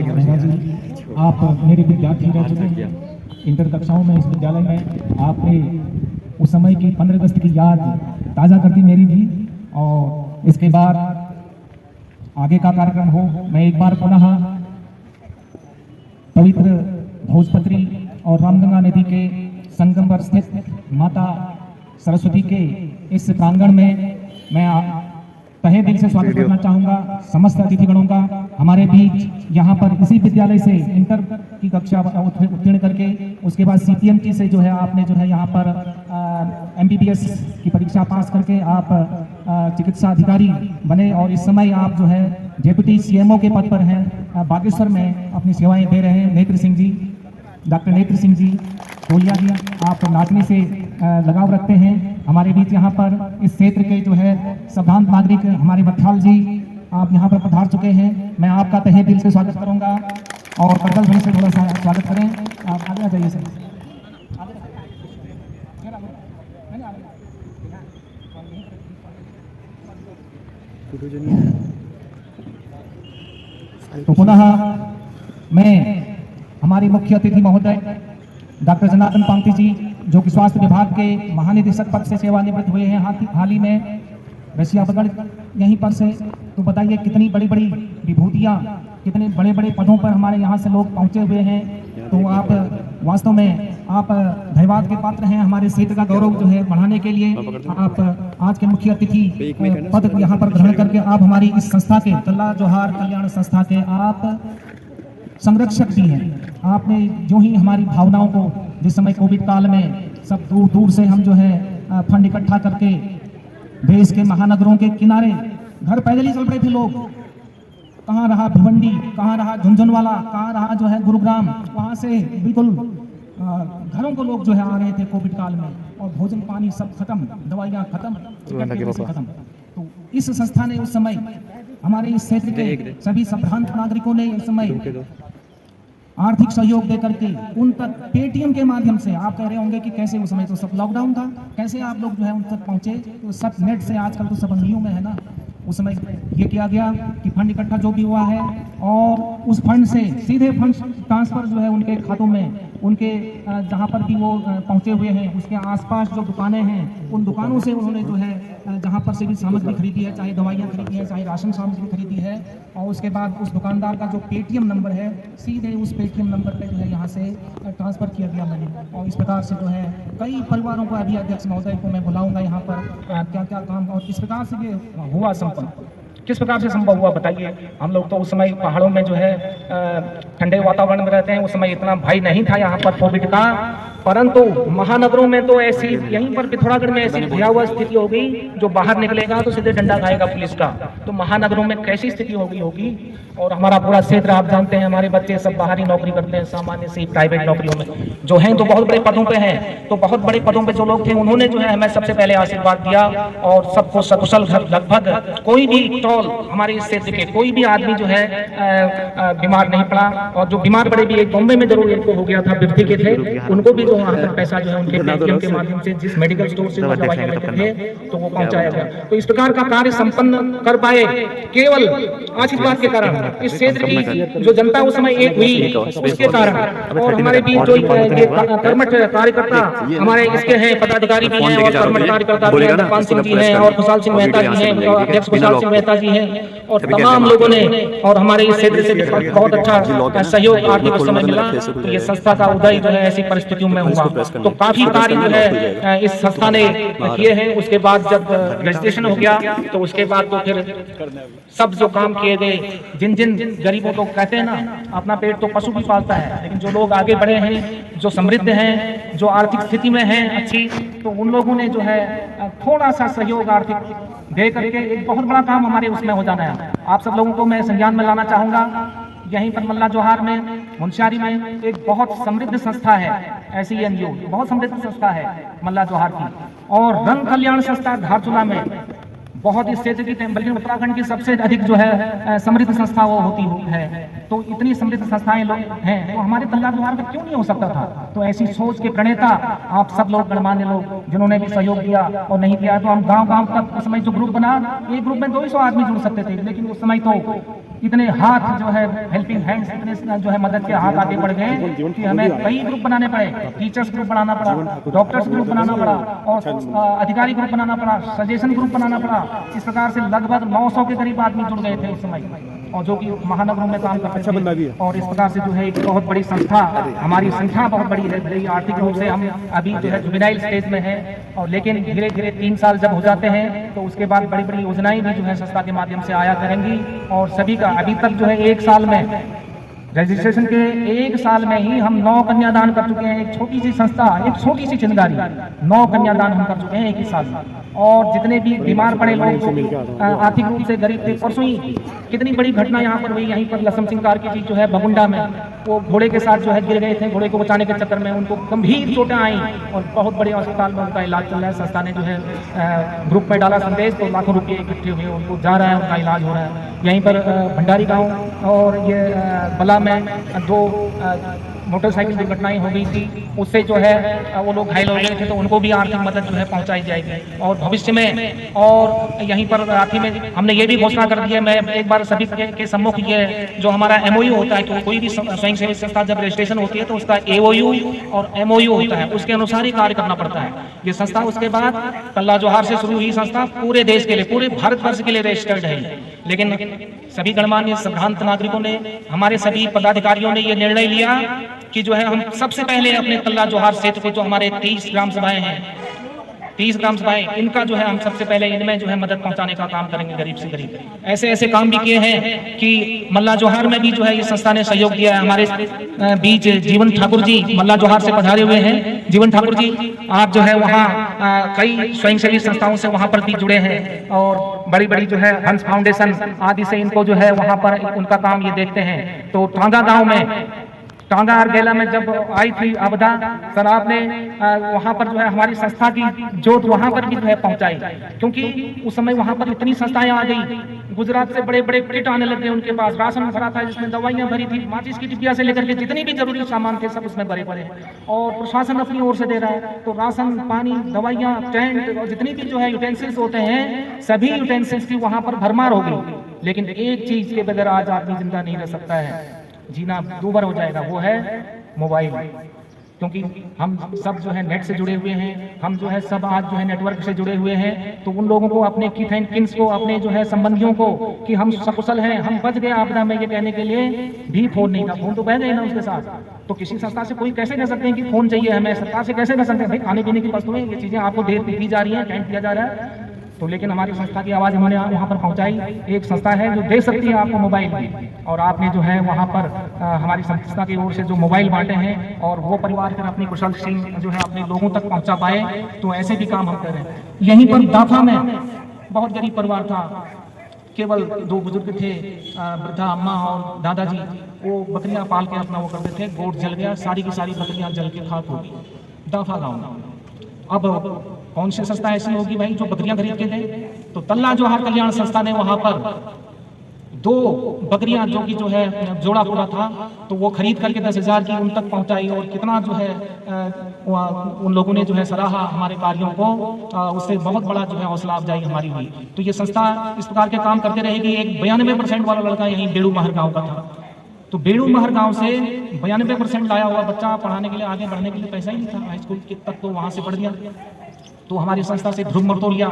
महंगा जी, आप मेरे विद्यार्थी रह चुके हैं इंटर कक्षाओं में। इस विद्यालय में आपने उस समय की 15 अगस्त की याद ताज़ा कर दी मेरी भी। और इसके बाद आगे का कार्यक्रम हो, मैं एक बार पुनः पवित्र भोजपत्री और रामगंगा नदी के संगम पर स्थित माता सरस्वती के इस प्रांगण में मैं तहे दिल से स्वागत करना चाहूंगा समस्त अतिथिगणों का। हमारे बीच यहाँ पर इसी विद्यालय से इंटर की कक्षा उत्तीर्ण करके उसके बाद CPMT से जो है आपने जो है यहाँ पर MBBS की परीक्षा पास करके आप चिकित्सा अधिकारी बने और इस समय आप जो है डेप्यूटी CMO के पद पर हैं बागेश्वर में अपनी सेवाएं दे रहे हैं। नेत्र सिंह जी, डॉक्टर नेत्र सिंह जी टोलिया जी, आप नाचने से लगाव रखते हैं। हमारे बीच यहाँ पर इस क्षेत्र के जो है सभ्रांत नागरिक हमारे बथाल जी, आप यहाँ पर पधार चुके हैं। मैं आपका तहे दिल से स्वागत करूँगा और करतल भाई से थोड़ा सा स्वागत करें। आप आगे आ जाइए सर। तो पुनः मैं हमारे मुख्य अतिथि महोदय डॉक्टर जनार्दन पांगती जी, जो कि स्वास्थ्य विभाग के महानिदेशक पद से सेवानिवृत्त हुए हैं हाल ही में रसिया बगड़ यहीं पर से। तो बताइए कितनी बड़ी बड़ी विभूतियाँ, कितने बड़े बड़े पदों पर हमारे यहाँ से लोग पहुँचे हुए हैं। तो आप वास्तव में आप धन्यवाद के पात्र हैं। हमारे क्षेत्र का गौरव जो है बढ़ाने के लिए आप आज के मुख्य अतिथि पद यहाँ पर ग्रहण करके आप हमारी इस संस्था के तल्ला जोहार कल्याण संस्था के आप संरक्षक भी हैं। आपने जो ही हमारी भावनाओं को जिस समय कोविड काल में सब दूर दूर से हम जो है फंड इकट्ठा करके देश के महानगरों के किनारे घर पैदल ही चल रहे थे लोग। कहाँ रहा भिवंडी, कहाँ रहा झुंझुनवाला, कहाँ रहा जो है गुरुग्राम, वहाँ से बिल्कुल घरों को लोग जो है आ रहे थे कोविड काल में और भोजन पानी सब खत्म, दवाइयाँ खत्म, खत्म। तो इस संस्था ने उस समय हमारे इस क्षेत्र के सभी सभ्रांत नागरिकों ने उस समय आर्थिक सहयोग देकर के उन तक पेटीएम के माध्यम से, आप कह रहे होंगे कि कैसे उस समय तो सब लॉकडाउन था, कैसे आप लोग जो है उन तक पहुंचे। तो सब नेट से, आजकल तो सब अंगलियों में है ना। उस समय ये किया गया कि फंड इकट्ठा जो भी हुआ है और उस फंड से सीधे फंड ट्रांसफर जो है उनके खातों में, उनके जहाँ पर भी वो पहुँचे हुए हैं उसके आसपास जो दुकानें हैं उन दुकानों से उन्होंने जो है जहाँ पर से भी सामग्री खरीदी है, चाहे दवाइयाँ खरीदी है, चाहे राशन सामग्री खरीदी है, और उसके बाद उस दुकानदार का जो पेटीएम नंबर है सीधे उस पेटीएम नंबर पे जो है यहाँ से ट्रांसफ़र किया गया मैंने। और इस प्रकार से जो है कई परिवारों को, अभी अध्यक्ष महोदय को मैं बुलाऊँगा यहाँ पर क्या क्या काम और किस प्रकार से ये हुआ संपन्न, किस प्रकार से संभव हुआ बताइए। हम लोग तो उस समय पहाड़ों में जो है ठंडे वातावरण में रहते हैं, उस समय इतना भय नहीं था यहाँ पर कोविड का, परंतु महानगरों में तो ऐसी, यहीं पर पिथौरागढ़ में ऐसी भयावह स्थिति हो गई, जो बाहर निकलेगा तो सीधे डंडा खाएगा पुलिस का। तो महानगरों में कैसी स्थिति हो गई होगी। और हमारा पूरा क्षेत्र आप जानते हैं, हमारे बच्चे सब बाहरी नौकरी करते हैं, सामान्य से प्राइवेट नौकरियों में जो हैं, तो बहुत बड़े पदों पे हैं। तो बहुत बड़े पदों पे जो लोग थे उन्होंने जो है हमें सबसे पहले आशीर्वाद दिया और सबको सकुशल लगभग कोई भी टोल हमारे इस क्षेत्र के कोई भी आदमी जो है बीमार नहीं पड़ा। और जो बीमार पड़े भी एक बॉम्बे में जरूर इनको हो गया था, बिरती के थे, उनको भी जो वहाँ पर पैसा जो है उनके पेटीएम के माध्यम से जिस मेडिकल स्टोर से वो दवाइयाँ लेते थे तो वो पहुँचाया गया। तो इस प्रकार का कार्य संपन्न कर पाए केवल आशीर्वाद के कारण, इस क्षेत्र की जो जनता उस समय एक हुई उसके कारण। और हमारे बीच जो कर्मठ कार्यकर्ता हमारे इसके हैं, पदाधिकारी भी हैं और कर्मठ कार्यकर्ता भी हैं, दीपान सिंह जी हैं और खुशहाल सिंह मेहता जी हैं, अध्यक्ष खुशहाल सिंह मेहता जी हैं, और तमाम लोगों ने और हमारे इस क्षेत्र से बहुत अच्छा सहयोग आर्थिक उस समय मिला। तो ये संस्था का उदय जो है ऐसी परिस्थितियों में हुआ। तो काफी कार्य जो है इस संस्था ने किए हैं। उसके बाद जब रजिस्ट्रेशन हो गया तो उसके बाद तो फिर सब जो काम किए गए, जिन जिन गरीबों को कहते हैं ना, अपना पेट तो पशु भी पालता है, लेकिन जो लोग आगे बढ़े हैं, जो समृद्ध हैं, जो आर्थिक स्थिति में हैं अच्छी, तो उन लोगों ने जो है थोड़ा सा सहयोग आर्थिक दे करके एक बहुत बड़ा काम हमारे उसमें हो जाना है। आप सब लोगों को मैं संज्ञान में लाना चाहूँगा, यहीं पर मल्ला जोहार में, मुंशियारी में एक बहुत समृद्ध संस्था है, ऐसी NGO बहुत समृद्ध संस्था है मल्ला जोहार की। और रंग कल्याण संस्था धारचूला में बहुत इस क्षेत्र की, बल्कि उत्तराखंड की सबसे अधिक जो है समृद्ध संस्था वो होती है। तो इतनी समृद्ध संस्थाएं लोग हैं, तो हमारे तल्ला जोहार का क्यों नहीं हो सकता था? तो ऐसी सोच के प्रणेता आप सब लोग गणमान्य लोग जिन्होंने भी सहयोग दिया और नहीं दिया, तो हम गांव-गांव तक उस समय जो ग्रुप बना, एक ग्रुप में 200 आदमी जुड़ सकते थे, लेकिन उस समय तो इतने हाथ जो है हेल्पिंग हैंड्स, इतने जो है मदद के हाथ आगे बढ़ गए कि हमें कई ग्रुप बनाने पड़े। टीचर्स ग्रुप बनाना पड़ा, डॉक्टर्स ग्रुप बनाना पड़ा, और अधिकारी ग्रुप बनाना पड़ा, सजेशन ग्रुप बनाना पड़ा। इस प्रकार से लगभग 900 के करीब आदमी जुड़ गए थे उस समय, और जो कि महानगरों में काम करते थे। और इस प्रकार से जो है एक बहुत बड़ी संस्था, हमारी संख्या बहुत बड़ी है। आर्थिक रूप से हम अभी जो है जुवेनाइल स्टेज में है, और लेकिन धीरे धीरे 3 साल जब हो जाते हैं तो उसके बाद बड़ी बड़ी योजनाएं भी जो है संस्था के माध्यम से आया करेंगी। और सभी का अभी तक जो है 1 साल में रजिस्ट्रेशन के 1 साल में ही हम 9 कन्यादान कर चुके हैं। एक छोटी सी संस्था, एक छोटी सी चिंगारी, 9 कन्यादान हम कर चुके हैं 1 ही साल में। और जितने भी बीमार पड़े लोग आर्थिक रूप से गरीब थे, परसों ही कितनी बड़ी घटना यहाँ पर हुई, यहीं पर लक्ष्मण सिंह कार्की जी जो है बगुंडा में, वो घोड़े के साथ जो है गिर गए थे। घोड़े को बचाने के चक्कर में उनको गंभीर चोटें आई और बहुत बड़े अस्पताल में उनका इलाज चल रहा है। संस्था ने जो है ग्रुप में डाला संदेश, तो लाखों रुपये इकट्ठे हुए, उनको जा रहा है, उनका इलाज हो रहा है। यहीं पर भंडारी गाँव और ये बला में 2 मोटरसाइकिल दुर्घटनाएं हो गई थी, उससे जो है वो लोग घायल हो गए थे, तो उनको भी आर्थिक मदद जो है पहुंचाई जाएगी। और भविष्य में और यहीं पर राखी में हमने ये भी घोषणा कर दी है, मैं एक बार सभी के सम्मुख, ये जो हमारा MOU होता है, कोई भी स्वयंसेवी संस्था जब रजिस्ट्रेशन होती है तो उसका AOU और MOU होता है, उसके अनुसार ही कार्य करना पड़ता है ये संस्था। उसके बाद तल्ला जोहार से शुरू हुई संस्था पूरे देश के लिए, पूरे भारतवर्ष के लिए रजिस्टर्ड है। लेकिन सभी गणमान्य संभ्रांत नागरिकों ने, हमारे सभी पदाधिकारियों ने ये निर्णय लिया कि जो है हम सबसे पहले अपने तल्ला जोहार क्षेत्र के जो हमारे 30 ग्राम सभाएं हैं, 30 ग्राम सभाएं, इनका जो है हम सबसे पहले इनमें जो है मदद पहुंचाने का काम करेंगे गरीब से गरीब। ऐसे ऐसे काम भी किए हैं कि मल्ला जोहार में भी जो है ये संस्था ने सहयोग दिया है। हमारे बीच जीवन ठाकुर जी मल्ला जोहार से पधारे हुए हैं। जीवन ठाकुर जी, आप जो है वहाँ कई स्वयंसेवी संस्थाओं से वहाँ पर भी जुड़े हैं, और बड़ी बड़ी जो है हंस फाउंडेशन आदि से इनको जो है वहाँ पर उनका काम ये देखते हैं। तो टांगा गाँव में, टांगा और गेला में जब आई थी आपदा, सर आपने वहाँ पर जो है हमारी संस्था की जोत वहाँ पर भी जो है पहुँचाई, क्योंकि उस समय वहाँ पर इतनी संस्थाएं आ गई। गुजरात से बड़े बड़े किट आने लगे उनके पास, राशन भरा था जिसमें दवाइयाँ भरी थी, माचिस की टिबिया से लेकर के जितनी भी जरूरी सामान थे सब उसमें भरे पड़े, और प्रशासन अपनी ओर से दे रहा है। तो राशन, पानी, दवाइयाँ, टेंट और जितनी भी जो है यूटेंसिल्स होते हैं, सभी यूटेंसिल्स की वहाँ पर भरमार हो गई। लेकिन एक चीज के बगैर आज आदमी जिंदा नहीं रह सकता है, जीना दूभर हो जाएगा, वो है मोबाइल। क्योंकि हम सब जो है नेट से जुड़े हुए हैं, हम जो है सब आज जो है नेटवर्क से जुड़े हुए हैं। तो उन लोगों को, अपने कीथ एंड किन्स को, अपने जो है संबंधियों को कि हम सकुशल हैं, हम बच गए आपदा में, ये कहने के लिए भी फोन नहीं था। फोन तो बह गए ना उसके साथ। तो किसी संस्था से कोई कैसे कह सकते हैं कि फोन चाहिए हमें, सरकार से कैसे कह सकते हैं भाई खाने पीने की वस्तुएं, ये चीजें आपको दी जा रही हैं, कैंप किया जा रहा है। तो लेकिन हमारी संस्था की आवाज़ हमने वहाँ पर पहुँचाई। एक संस्था है जो दे सकती है आपको मोबाइल भी, और आपने जो है वहाँ पर हमारी संस्था की ओर से जो मोबाइल बांटे हैं, और वो परिवार फिर अपनी कुशल सिंह जो है अपने लोगों तक पहुँचा पाए। तो ऐसे भी काम हम कर रहे हैं। यहीं पर दाफा में बहुत गरीब परिवार था, केवल 2 बुजुर्ग थे, वृद्धा अम्मा और दादाजी। वो बकरियाँ पाल के अपना वो करते थे, गोट जल गया, सारी की सारी बकरियाँ जल के खाक हो गई दाफा गाँव में। अब कौन सी संस्था ऐसी होगी भाई जो बकरियां खरीद के दे? तो तल्ला जोहार कल्याण संस्था ने वहां पर 2 बकरियां, जो कि जो है जोड़ा पूरा था, तो वो खरीद करके 10,000 की उन तक पहुंचाई। और कितना जो है उन लोगों ने जो है सराहा हमारे कार्यों को, उससे बहुत बड़ा जो है हौसला अफजाई हमारी हुई। तो ये संस्था इस प्रकार के काम करते रहेगी। एक 92% वाला लड़का यहीं बेड़ू महर गाँव का था, तो बेड़ू महर गांव से 92% लाया हुआ बच्चा पढ़ाने के लिए, आगे बढ़ने के लिए पैसा ही नहीं था, हाई स्कूल तक तो वहां से पढ़ गया। तो हमारी संस्था से ध्रुव मर्तोलिया,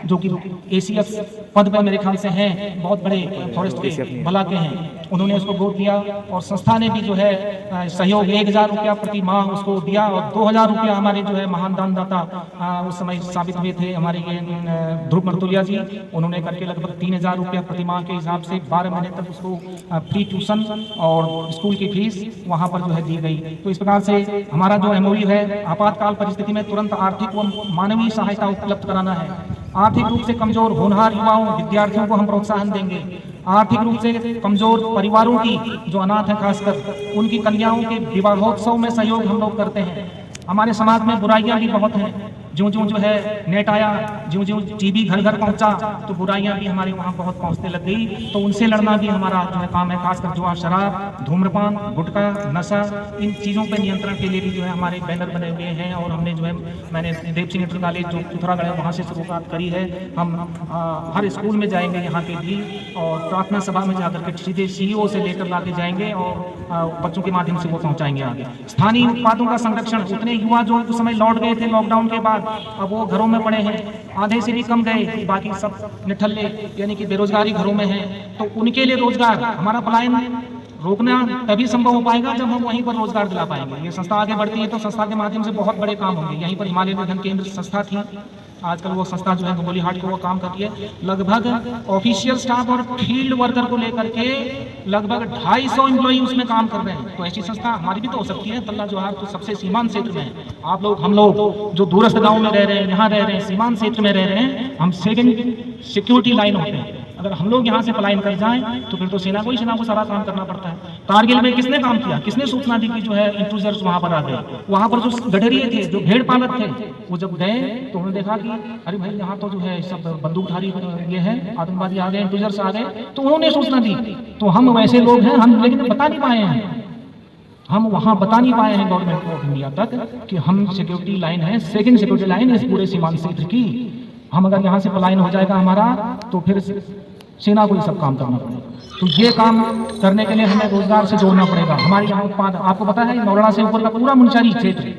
जो कि ACF पद पर मेरे ख्याल से हैं, बहुत बड़े फॉरेस्ट के भला के हैं, उन्होंने उसको गोद दिया। और संस्था ने भी जो है सहयोग 1,000 रुपया प्रति माह उसको दिया, और 2,000 रुपया हमारे जो है महान दानदाता उस समय साबित हुए थे हमारे ये ध्रुव मर्तोलिया जी। उन्होंने करके लगभग 3,000 रुपया प्रति माह के हिसाब से 12 महीने तक उसको फ्री ट्यूशन और स्कूल की फीस वहाँ पर जो है दी गई। तो इस प्रकार से हमारा जो MOU है, आपातकाल परिस्थिति में तुरंत आर्थिक व मानवीय सहायता उपलब्ध कराना है। आर्थिक रूप से कमजोर होनहार युवाओं, विद्यार्थियों को हम प्रोत्साहन देंगे। आर्थिक रूप से कमजोर परिवारों की, जो अनाथ हैं खासकर, उनकी कन्याओं के विवाहोत्सव में सहयोग हम लोग करते हैं। हमारे समाज में बुराइयां भी बहुत हैं, ज्यों ज्यों जो है नेट आया, ज्यों ज्यों टीवी घर घर पहुंचा, तो बुराइयां भी हमारे वहाँ बहुत पहुंचने लग गई। तो उनसे लड़ना भी हमारा जो है काम है, खासकर जुआ, शराब, धूम्रपान, गुटखा, नशा, इन चीज़ों पे नियंत्रण के लिए भी जो है हमारे बैनर बने हुए हैं। और हमने जो है, मैंने देव सिंह इंटर कॉलेज जो पिथौरागढ़ है वहाँ से शुरुआत करी है। हम हर स्कूल में जाएंगे यहाँ के भी, और प्रार्थना सभा में जाकर के सीधे CEO से लेकर लाके जाएंगे और बच्चों के माध्यम से वो पहुँचाएंगे आगे। स्थानीय उत्पादों का संरक्षण, उतने युवा जो उस समय लौट गए थे लॉकडाउन के बाद, अब वो घरों में पड़े हैं, आधे से भी कम गए, बाकी सब निठल्ले यानी कि बेरोजगारी घरों में है। तो उनके लिए रोजगार, हमारा पलायन रोकना तभी संभव हो पाएगा जब हम वहीं पर रोजगार दिला पाएंगे। ये संस्था आगे बढ़ती है तो संस्था के माध्यम से बहुत बड़े काम होंगे। यहीं पर हिमालय निधन केंद्र संस्था थी, आजकल वो संस्था जो है गंगोली हाट को वो काम करती है। लगभग ऑफिशियल स्टाफ और फील्ड वर्कर को लेकर के लगभग 250 एम्प्लॉई उसमें काम कर रहे हैं। तो ऐसी संस्था हमारी भी तो हो सकती है। तल्ला जोहार तो सबसे सीमांत क्षेत्र में है। आप लोग, हम लोग जो दूरस्थ गांव में रह रहे हैं, यहाँ रह रहे हैं, सीमांत क्षेत्र में रह रहे हैं, हम सेकंड सिक्योरिटी लाइन होते हैं। अगर हम लोग यहाँ से पलायन कर जाएं तो फिर तो सेना को सारा काम करना पड़ता है। कारगिल में किसने काम किया, किसने सूचना दी कि जो है इंट्रूजर्स वहां पर आ गए। वहां पर जो गडरिये थे, जो भेड़ पालक थे, वो जब गए तो उन्होंने देखा कि अरे भाई यहाँ तो जो है सब बंदूकधारी ये है, आतंकवादी आ गए, इंट्रूजर्स आ गए, तो उन्होंने सूचना दी। तो हम वैसे लोग हैं, हम लेकिन बता नहीं पाए हैं, हम वहां बता नहीं पाए हैं गवर्नमेंट ऑफ इंडिया तक कि हम सिक्योरिटी लाइन है, सेकंड सिक्योरिटी लाइन इस पूरे सीमांत क्षेत्र की। हम अगर यहाँ से पलायन हो जाएगा हमारा, तो फिर सेना को ये सब काम करना पड़ेगा। तो ये काम करने के लिए हमें रोजगार से जोड़ना पड़ेगा। हमारे यहाँ उत्पाद, आपको पता है नौलड़ा से ऊपर का पूरा मुंशियारी क्षेत्र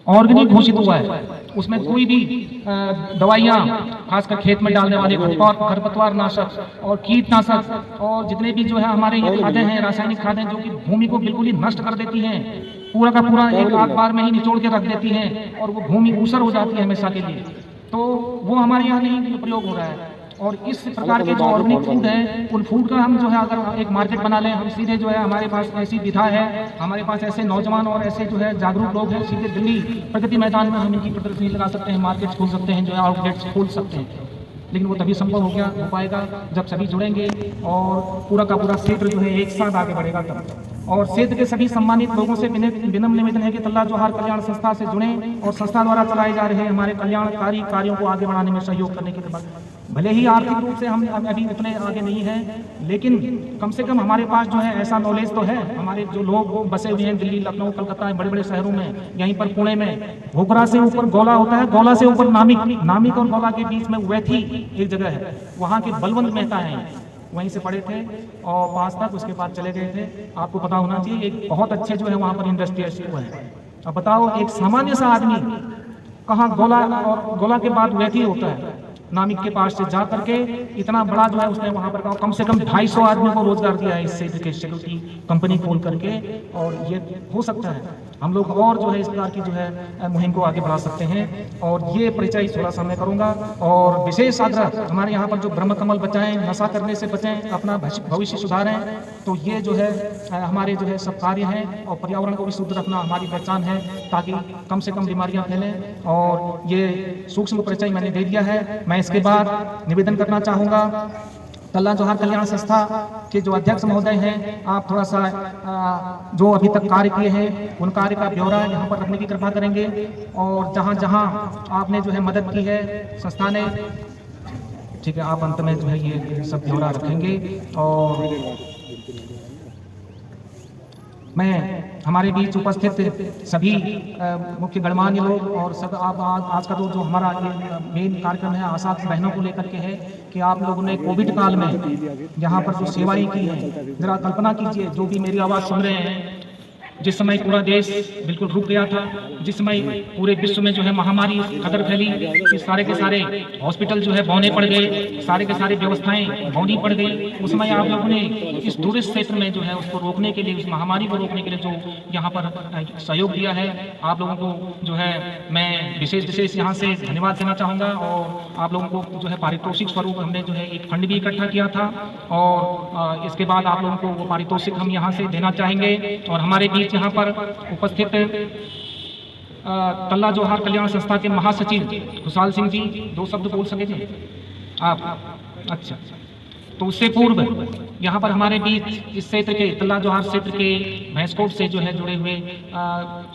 ऑर्गेनिक घोषित हुआ है। उसमें कोई भी दवाइयाँ, खासकर खेत में डालने वाले खरपतवार नाशक और कीटनाशक और जितने भी जो है हमारे ये खादें हैं, रासायनिक खादें, जो कि भूमि को बिल्कुल ही नष्ट कर देती हैं, पूरा का पूरा एक आध बार में ही निचोड़ के रख देती हैं और वो भूमि ऊसर हो जाती है हमेशा के लिए। तो वो हमारे यहाँ नहीं प्रयोग हो रहा है। और इस प्रकार के जो ऑर्गेनिक फूड है, उन फूड का हम जो है अगर एक मार्केट बना लें, हम सीधे जो है, हमारे पास ऐसी विधा है, हमारे पास ऐसे नौजवान और ऐसे जो है जागरूक लोग हैं, सीधे दिल्ली प्रगति मैदान में हम इनकी प्रदर्शनी लगा सकते हैं, मार्केट खोल सकते हैं, जो है आउटलेट्स खोल सकते हैं। लेकिन वो तभी संभव हो पाएगा जब सभी जुड़ेंगे और पूरा का पूरा क्षेत्र जो है एक साथ आगे बढ़ेगा तब। और क्षेत्र के सभी सम्मानित लोगों से विनम्र निवेदन है कि तल्ला जोहार कल्याण संस्था से जुड़ें और संस्था द्वारा चलाए जा रहे हमारे कल्याणकारी कार्यों को आगे बढ़ाने में सहयोग करने के बाद, भले ही आर्थिक रूप से हम अभी इतने आगे नहीं हैं, लेकिन कम से कम हमारे पास जो है ऐसा नॉलेज तो है। हमारे जो लोग बसे हुए हैं दिल्ली, लखनऊ, कलकत्ता, बड़े बड़े शहरों में, यहीं पर पुणे में घोघरा से ऊपर गौला होता है, गौला से ऊपर नामिक और गौला के बीच में वैथी एक जगह है, वहाँ के बलवंत मेहता हैं, वहीं से पढ़े थे और पास तक, उसके बाद चले गए थे। आपको पता होना चाहिए एक बहुत अच्छे जो है वहाँ पर इंडस्ट्रियलिस्ट हुए हैं। अब बताओ एक सामान्य सा आदमी कहाँ गौला, और गौला के बाद वैथी होता है, नामिक के पास से जा करके इतना बड़ा जो है उसने वहाँ पर कम से कम 250 आदमी को रोजगार दिया है इस क्षेत्र के सिक्योरिटी कंपनी खोल करके। और ये हो सकता है हम लोग और जो है इस प्रकार की जो है मुहिम को आगे बढ़ा सकते हैं। और ये परिचय थोड़ा सा मैं करूँगा। और विशेष आग्रह हमारे यहाँ पर जो ब्रह्म कमल बचाएं, नशा करने से बचें, अपना भविष्य सुधारें, तो ये जो है हमारे जो है सब कार्य हैं। और पर्यावरण को भी शुद्ध रखना हमारी पहचान है, ताकि कम से कम बीमारियां फैलें। और ये सूक्ष्म परिचय मैंने दे दिया है। मैं इसके बाद निवेदन करना चाहूँगा तल्ला जोहार कल्याण संस्था के जो अध्यक्ष महोदय हैं, आप थोड़ा सा जो अभी तक कार्य किए हैं उन कार्य का ब्यौरा यहाँ पर रखने की कृपा करेंगे। और जहाँ जहाँ आपने जो है मदद की है संस्था ने, ठीक है, आप अंत में जो है ये सब ब्यौरा रखेंगे। और मैं हमारे बीच उपस्थित सभी मुख्य गणमान्य लोग और सब आप आज का जो हमारा ये मेन कार्यक्रम है आशा बहनों को लेकर के है कि आप लोगों ने कोविड काल में यहाँ पर जो सेवाएं की हैं, जरा कल्पना कीजिए, जो भी मेरी आवाज़ सुन रहे हैं, जिस समय पूरा देश बिल्कुल रुक गया था, जिस समय पूरे विश्व में जो है महामारी खतर फैली, कि सारे के सारे हॉस्पिटल जो है बौने पड़ गए, सारे के सारे व्यवस्थाएं बौनी पड़ गई, उस समय आप लोगों ने इस दूरस्थ क्षेत्र में जो है उसको रोकने के लिए, उस महामारी को रोकने के लिए जो यहाँ पर सहयोग दिया है, आप लोगों को जो है मैं विशेष यहाँ से धन्यवाद देना चाहूँगा। और आप लोगों को जो है पारितोषिक स्वरूप हमने जो है एक फंड भी इकट्ठा किया था, और इसके बाद आप लोगों को वो पारितोषिक हम यहाँ से देना चाहेंगे। और हमारे बीच यहाँ पर उपस्थित तल्ला जोहार कल्याण संस्था के महासचिव खुशहाल सिंह जी 2 शब्द बोल सके थे आप? अच्छा, तो उससे पूर्व यहाँ पर हमारे बीच इस क्षेत्र के तल्ला जोहार क्षेत्र के भैंसकोट से जो है जुड़े हुए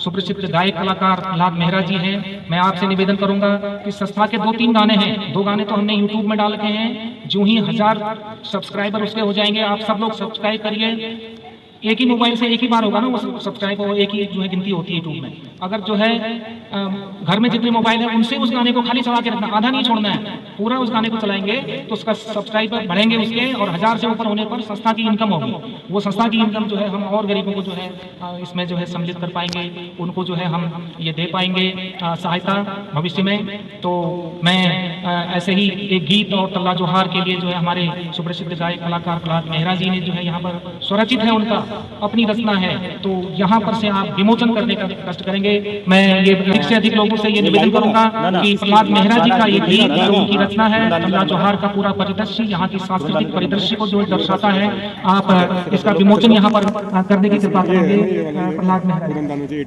सुप्रसिद्ध गायक कलाकार प्रहलाद मेहरा जी हैं। मैं आपसे निवेदन करूंगा कि संस्था के 2-3 गाने हैं, 2 गाने तो हमने यूट्यूब में डाल के हैं। जो ही 1000 सब्सक्राइबर उसके हो जाएंगे, आप सब लोग सब्सक्राइब करिए। एक ही मोबाइल से एक ही बार होगा ना वो सब्सक्राइब, और एक ही जो है गिनती होती है यूट्यूब में। अगर जो है घर में जितने मोबाइल है उनसे उस गाने को खाली चला के रखना, आधा नहीं छोड़ना है, पूरा उस गाने को चलाएंगे तो उसका सब्सक्राइबर बढ़ेंगे उसके, और 1000 से ऊपर होने पर संस्था की इनकम होगी। वो संस्था की इनकम जो है हम और गरीबों को जो है इसमें जो है सम्मिलित कर पाएंगे, उनको जो है हम ये दे पाएंगे सहायता भविष्य में। तो मैं ऐसे ही एक गीत और तल्ला जोहार के लिए जो है हमारे सुप्रसिद्ध गायक कलाकार प्रहलाद मेहरा जी ने जो है यहाँ पर स्वरचित है, उनका अपनी रचना है, तो यहाँ पर से आप विमोचन करने का कष्ट करेंगे। मैं ये अधिक से अधिक लोगों से ये निवेदन करूंगा कि प्रहलाद मेहरा जी का ये गीत जो उनकी रचना है, तल्ला जोहार का पूरा परिदृश्य, यहाँ की सांस्कृतिक परिदृश्य को जो दर्शाता है, आप इसका विमोचन यहाँ पर करने की कृपा करेंगे प्रहलाद मेहरा जी।